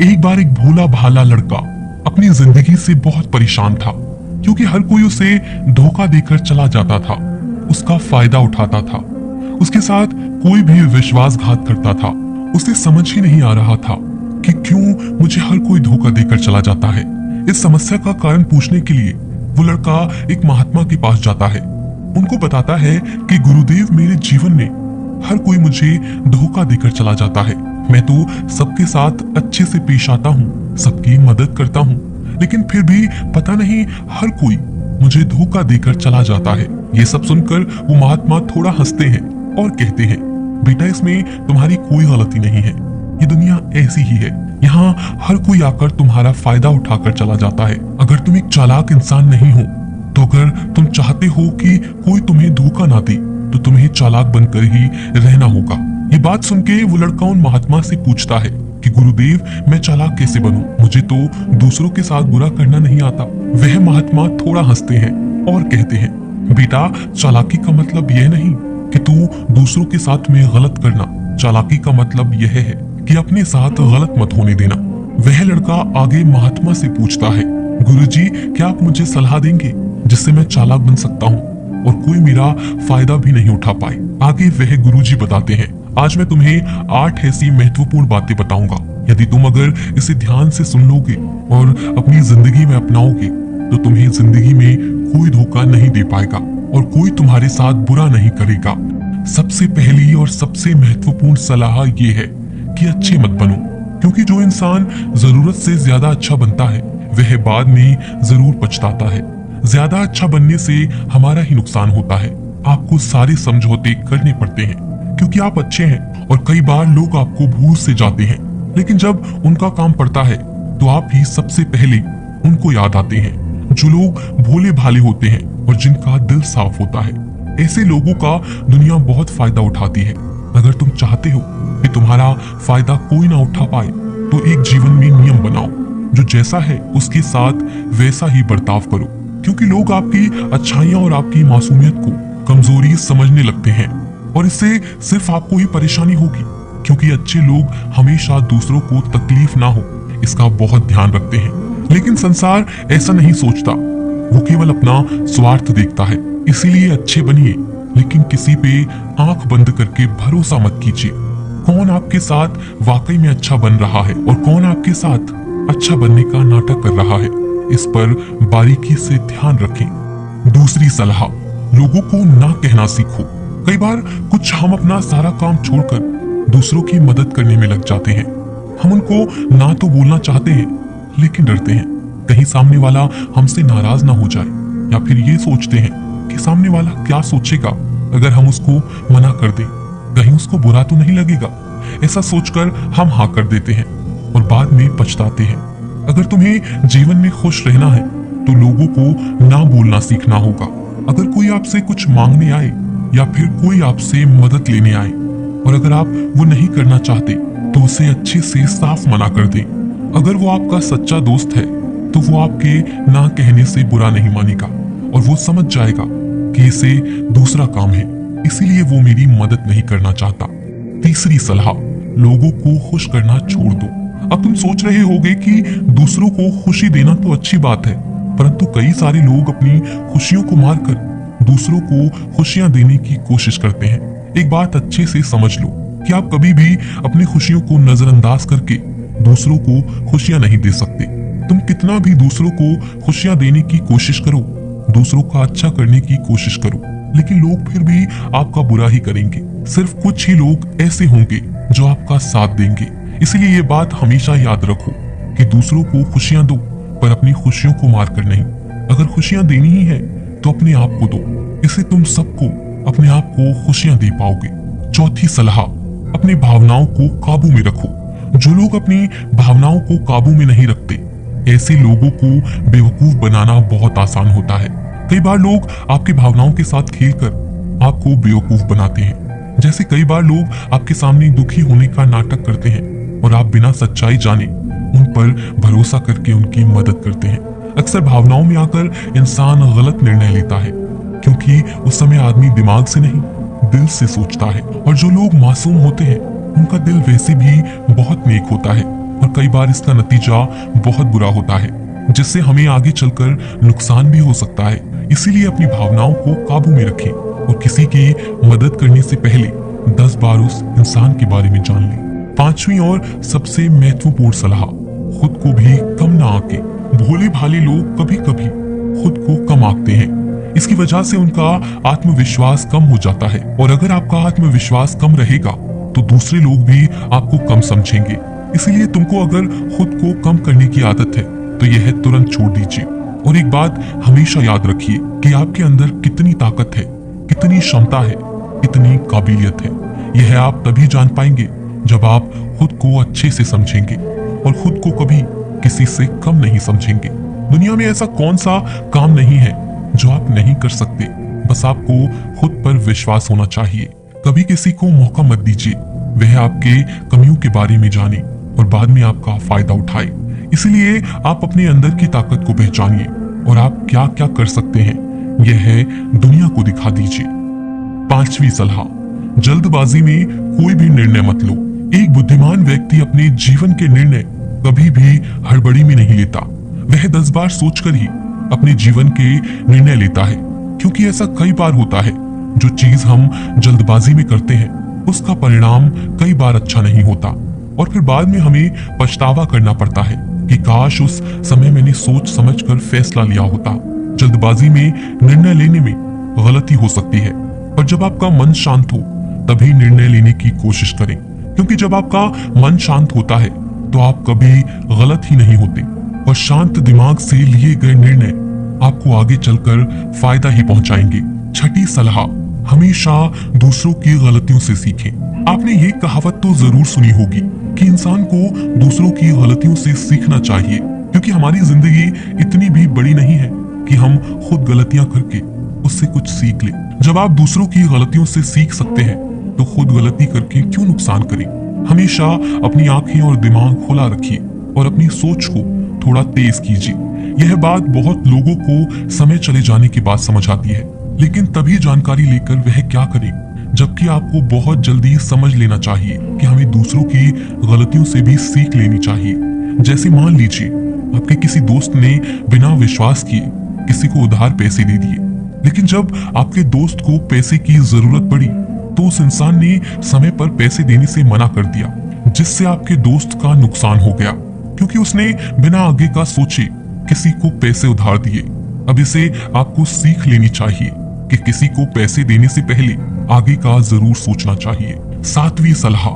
एक बार एक भोला भाला लड़का अपनी जिंदगी से बहुत परेशान था, क्योंकि हर कोई उसे धोखा देकर चला जाता था, उसका फायदा उठाता था, उसके साथ कोई भी विश्वासघात करता था। उसे समझ ही नहीं आ रहा था कि क्यों मुझे हर कोई धोखा देकर चला जाता है। इस समस्या का कारण पूछने के लिए वो लड़का एक महात्मा के पास जाता है। उनको बताता है कि गुरुदेव, मेरे जीवन में हर कोई मुझे धोखा देकर चला जाता है। मैं तो सबके साथ अच्छे से पेश आता हूँ, सबकी मदद करता हूँ, लेकिन फिर भी पता नहीं हर कोई मुझे धोखा देकर चला जाता है। ये सब सुनकर वो महात्मा थोड़ा हंसते हैं और कहते हैं, बेटा, इसमें तुम्हारी कोई गलती नहीं है, ये दुनिया ऐसी ही है। यहाँ हर कोई आकर तुम्हारा फायदा उठाकर चला जाता है। अगर तुम एक चालाक इंसान नहीं हो, तो अगर तुम चाहते हो कि कोई तुम्हें धोखा ना दे, तो तुम्हें चालाक बनकर ही रहना होगा। ये बात सुन के वो लड़का उन महात्मा से पूछता है कि गुरुदेव, मैं चालाक कैसे बनूं? मुझे तो दूसरों के साथ बुरा करना नहीं आता। वह महात्मा थोड़ा हंसते हैं और कहते हैं, बेटा, चालाकी का मतलब यह नहीं कि तू दूसरों के साथ में गलत करना। चालाकी का मतलब यह है कि अपने साथ गलत मत होने देना। वह लड़का आगे महात्मा से पूछता है, गुरुजी, क्या आप मुझे सलाह देंगे जिससे मैं चालाक बन सकता हूँ और कोई मेरा फायदा भी नहीं उठा पाए? आगे वह गुरुजी बताते हैं, आज मैं तुम्हें 8 ऐसी महत्वपूर्ण बातें बताऊंगा। यदि तुम अगर इसे ध्यान से सुन लोगे और अपनी जिंदगी में अपनाओगे, तो तुम्हें जिंदगी में कोई धोखा नहीं दे पाएगा और कोई तुम्हारे साथ बुरा नहीं करेगा। सबसे पहली और सबसे महत्वपूर्ण सलाह ये है कि अच्छे मत बनो, क्योंकि जो इंसान जरूरत से ज्यादा अच्छा बनता है, वह बाद में जरूर पछताता है। ज्यादा अच्छा बनने से हमारा ही नुकसान होता है। आपको सारे समझौते करने पड़ते हैं क्योंकि आप अच्छे हैं, और कई बार लोग आपको भूल से जाते हैं, लेकिन जब उनका काम पड़ता है तो आप ही सबसे पहले उनको याद आते हैं। जो लोग भोले भाले होते हैं और जिनका दिल साफ होता है, ऐसे लोगों का दुनिया बहुत फायदा उठाती है। अगर तुम चाहते हो कि तुम्हारा फायदा कोई ना उठा पाए, तो एक जीवन में नियम बनाओ, जो जैसा है उसके साथ वैसा ही बर्ताव करो, क्योंकि लोग आपकी अच्छाइयां और आपकी मासूमियत को कमजोरी समझने लगते हैं, और इससे सिर्फ आपको ही परेशानी होगी, क्योंकि अच्छे लोग हमेशा दूसरों को तकलीफ ना हो इसका बहुत ध्यान रखते हैं। लेकिन संसार ऐसा नहीं सोचता, वो केवल अपना स्वार्थ देखता है। इसीलिए अच्छे बनिए, लेकिन किसी पे आंख बंद करके भरोसा मत कीजिए। कौन आपके साथ वाकई में अच्छा बन रहा है और कौन आपके साथ अच्छा बनने का नाटक कर रहा है, इस पर बारीकी से ध्यान रखें। दूसरी सलाह, लोगों को ना कहना सीखो। कई बार कुछ हम अपना सारा काम छोड़कर दूसरों की मदद करने में लग जाते हैं। हम उनको ना तो बोलना चाहते हैं, लेकिन डरते हैं कहीं सामने वाला हमसे नाराज ना हो जाए, या फिर ये सोचते हैं कि सामने वाला क्या सोचेगा अगर हम उसको मना कर दें, कहीं उसको बुरा तो नहीं लगेगा। ऐसा सोचकर हम हाँ कर देते हैं और बाद में पछताते हैं। अगर तुम्हें जीवन में खुश रहना है, तो लोगों को ना बोलना सीखना होगा। अगर कोई आपसे कुछ मांगने आए या फिर कोई आपसे मदद लेने आए, और अगर आप वो नहीं करना चाहते, तो उसे अच्छे से साफ मना कर दें। अगर वो आपका सच्चा दोस्त है, तो वो आपके ना कहने से बुरा नहीं मानेगा, और वो समझ जाएगा कि इसे दूसरा काम है, इसीलिए वो मेरी मदद नहीं करना चाहता। तीसरी सलाह, लोगों को खुश करना छोड़ दो। अब तुम सोच रहे होगे कि दूसरों को खुशी देना तो अच्छी बात है, परंतु कई सारे लोग अपनी खुशियों को मारकर दूसरों को खुशियां देने की कोशिश करते हैं। एक बात अच्छे से समझ लो कि आप कभी भी अपनी खुशियों को नजरअंदाज करके दूसरों को खुशियां नहीं दे सकते। तुम कितना भी दूसरों को खुशियां देने की कोशिश करो, दूसरों का अच्छा करने की कोशिश करो, लेकिन लोग फिर भी आपका बुरा ही करेंगे। सिर्फ कुछ ही लोग ऐसे होंगे जो आपका साथ देंगे। इसलिए ये बात हमेशा याद रखो कि दूसरों को खुशियां दो, पर अपनी खुशियों को मारकर नहीं। अगर खुशियां देनी ही है, तो अपने आप को दो, इससे तुम सबको अपने आप को खुशियां दे पाओगे। चौथी सलाह, अपनी भावनाओं को काबू में रखो। जो लोग अपनी भावनाओं को काबू में नहीं रखते, ऐसे लोगों को बेवकूफ बनाना बहुत आसान होता है। कई बार लोग आपकी भावनाओं के साथ खेलकर आपको बेवकूफ बनाते हैं। जैसे कई बार लोग आपके सामने दुखी होने का नाटक करते हैं, और आप बिना सच्चाई जाने उन पर भरोसा करके उनकी मदद करते हैं। अक्सर भावनाओं में आकर इंसान गलत निर्णय लेता है, क्योंकि उस समय आदमी दिमाग से नहीं, दिल से सोचता है। और जो लोग मासूम होते हैं, उनका दिल वैसे भी बहुत नेक होता है। और कई बार इसका नतीजा बहुत बुरा होता है, जिससे हमें आगे चलकर नुकसान भी हो सकता है। इसीलिए अपनी भावनाओं को काबू में रखें और किसी की मदद करने से पहले 10 बार उस इंसान के बारे में जान लें। 5वीं और सबसे महत्वपूर्ण सलाह, खुद को भी कम ना आंके। भोले भाले लोग कभी कभी खुद को कम आंकते हैं। इसकी वजह से उनका आत्मविश्वास कम हो जाता है, और अगर आपका आत्मविश्वास कम रहेगा तो दूसरे लोग भी आपको कम समझेंगे। इसीलिए तुमको अगर खुद को कम करने की आदत है तो यह तुरंत छोड़ दीजिए। और एक बात हमेशा याद रखिए कि आपके अंदर कितनी ताकत है, कितनी क्षमता है, कितनी काबिलियत है। यह आप तभी जान पाएंगे जब आप खुद को अच्छे से समझेंगे और खुद को कभी किसी से कम नहीं समझेंगे। दुनिया में ऐसा कौन सा काम नहीं है जो आप नहीं कर सकते, बस आपको खुद पर विश्वास होना चाहिए। कभी किसी को मौका मत दीजिए वह आपके कमियों के बारे में जाने और बाद में आपका फायदा उठाए। इसलिए आप अपने अंदर की ताकत को पहचानिए और आप क्या क्या कर सकते हैं यह दुनिया को दिखा दीजिए। 5वीं सलाह, जल्दबाजी में कोई भी निर्णय मत लो। एक बुद्धिमान व्यक्ति अपने जीवन के निर्णय कभी भी हड़बड़ी में नहीं लेता। वह 10 बार सोचकर ही अपने जीवन के निर्णय लेता है, क्योंकि ऐसा कई बार होता है जो चीज हम जल्दबाजी में करते हैं उसका परिणाम कई बार अच्छा नहीं होता, और फिर बाद में हमें पछतावा करना पड़ता है कि काश उस समय मैंने सोच समझकर फैसला लिया होता। जल्दबाजी में निर्णय लेने में गलती हो सकती है, पर जब आपका मन शांत हो तभी निर्णय लेने की कोशिश करें, क्योंकि जब आपका मन शांत होता है तो आप कभी गलत ही नहीं होते, और शांत दिमाग से लिए गए निर्णय आपको आगे चलकर फायदा ही पहुंचाएंगे। 6ठी सलाह, हमेशा दूसरों की गलतियों से सीखें। आपने ये कहावत तो जरूर सुनी होगी कि इंसान को दूसरों की गलतियों से सीखना चाहिए, क्योंकि हमारी जिंदगी इतनी भी बड़ी नहीं है कि हम खुद गलतियां करके उससे कुछ सीख लें। जब आप दूसरों की गलतियों से सीख सकते हैं तो खुद गलती करके क्यों नुकसान करें। हमेशा अपनी आंखें और दिमाग खुला रखिए और अपनी सोच को थोड़ा तेज कीजिए। यह बात बहुत लोगों को समय चले जाने के बाद समझ आती है, लेकिन तभी जानकारी लेकर वह क्या करें, जबकि आपको बहुत जल्दी समझ लेना चाहिए कि हमें दूसरों की गलतियों से भी सीख लेनी चाहिए। जैसे मान लीजिए आपके किसी दोस्त ने बिना विश्वास किए किसी को उधार पैसे दे दिए, लेकिन जब आपके दोस्त को पैसे की जरूरत पड़ी तो उस इंसान ने समय पर पैसे देने से मना कर दिया, जिससे आपके दोस्त का नुकसान हो गया, क्योंकि उसने बिना आगे का सोचे किसी को पैसे उधार दिए। अब इसे आपको सीख लेनी चाहिए कि किसी को पैसे देने से पहले आगे का जरूर सोचना चाहिए। 7वीं सलाह,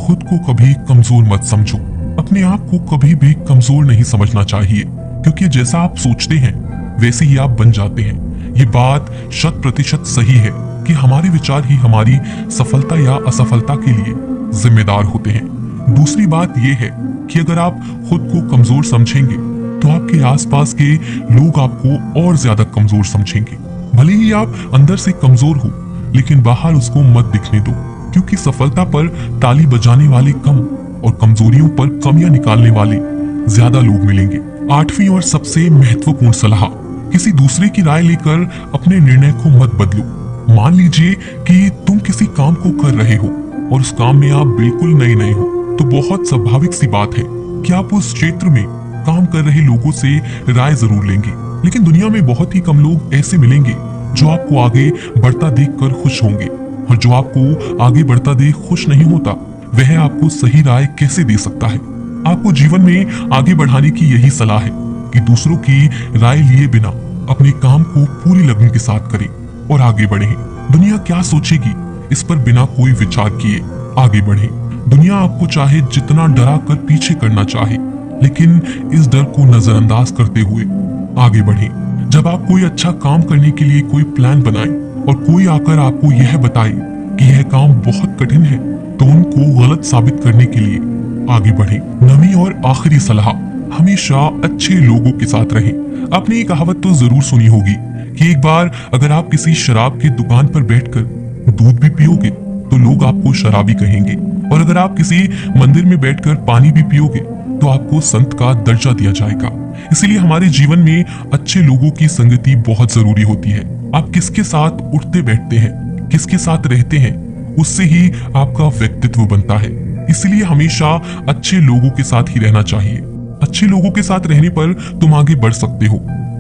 खुद को कभी कमजोर मत समझो। अपने आप को कभी भी कमजोर नहीं समझना चाहिए, क्योंकि जैसा आप सोचते हैं वैसे ही आप बन जाते हैं। ये बात 100% सही है कि हमारे विचार ही हमारी सफलता या असफलता के लिए जिम्मेदार होते हैं। दूसरी बात यह है कि अगर आप खुद को कमजोर समझेंगे तो आपके आसपास के लोग आपको और ज्यादा कमजोर समझेंगे। भले ही आप अंदर से कमजोर हो, लेकिन बाहर उसको मत दिखने दो, क्योंकि सफलता पर ताली बजाने वाले कम और कमजोरियों पर कमियां निकालने वाले ज्यादा लोग मिलेंगे। 8वीं और सबसे महत्वपूर्ण सलाह, किसी दूसरे की राय लेकर अपने निर्णय को मत बदलो। मान लीजिए कि तुम किसी काम को कर रहे हो और उस काम में आप बिल्कुल नए हो, तो बहुत स्वाभाविक सी बात है कि आप उस क्षेत्र में काम कर रहे लोगों से राय जरूर लेंगे। लेकिन दुनिया में बहुत ही कम लोग ऐसे मिलेंगे जो आपको आगे बढ़ता देखकर खुश होंगे, और जो आपको आगे बढ़ता देख खुश नहीं होता वह आपको सही राय कैसे दे सकता है। आपको जीवन में आगे बढ़ाने की यही सलाह है कि दूसरों की राय लिए बिना अपने काम को पूरी लगन के साथ करें और आगे बढ़ें। दुनिया क्या सोचेगी इस पर बिना कोई विचार किए आगे बढ़ें। दुनिया आपको चाहे जितना डरा कर पीछे करना चाहे, लेकिन इस डर को नजरअंदाज करते हुए आगे बढ़ें। जब आप कोई अच्छा काम करने के लिए कोई प्लान बनाएं और कोई आकर आपको यह बताए कि यह काम बहुत कठिन है, तो उनको गलत साबित करने के लिए आगे बढ़ें। 9वीं और आखिरी सलाह, हमेशा अच्छे लोगों के साथ रहें। आपने ये कहावत तो जरूर सुनी होगी कि एक बार अगर आप किसी शराब की दुकान पर बैठकर दूध भी पियोगे तो लोग आपको शराबी कहेंगे, और अगर आप किसी मंदिर में बैठकर पानी भी पियोगे तो आपको संत का दर्जा दिया जाएगा। इसीलिए हमारे जीवन में अच्छे लोगों की संगति बहुत जरूरी होती है। आप किसके साथ उठते बैठते हैं, किसके साथ रहते हैं, उससे ही आपका व्यक्तित्व बनता है। इसलिए हमेशा अच्छे लोगों के साथ ही रहना चाहिए। अच्छे लोगों के साथ रहने पर तुम आगे बढ़ सकते हो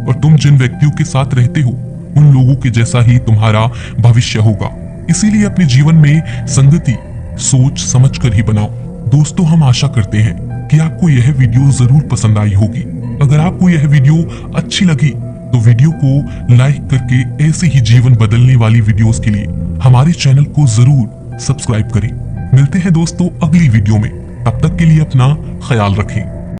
और तुम जिन व्यक्तियों के साथ रहते हो उन लोगों के जैसा ही तुम्हारा भविष्य होगा। इसीलिए अपने जीवन में संगति सोच समझ कर ही बनाओ। दोस्तों, हम आशा करते हैं कि आपको यह वीडियो जरूर पसंद आई होगी। अगर आपको यह वीडियो अच्छी लगी तो वीडियो को लाइक करके ऐसे ही जीवन बदलने वाली वीडियोस के लिए हमारे चैनल को जरूर सब्सक्राइब करें। मिलते हैं दोस्तों अगली वीडियो में, तब तक के लिए अपना ख्याल रखें।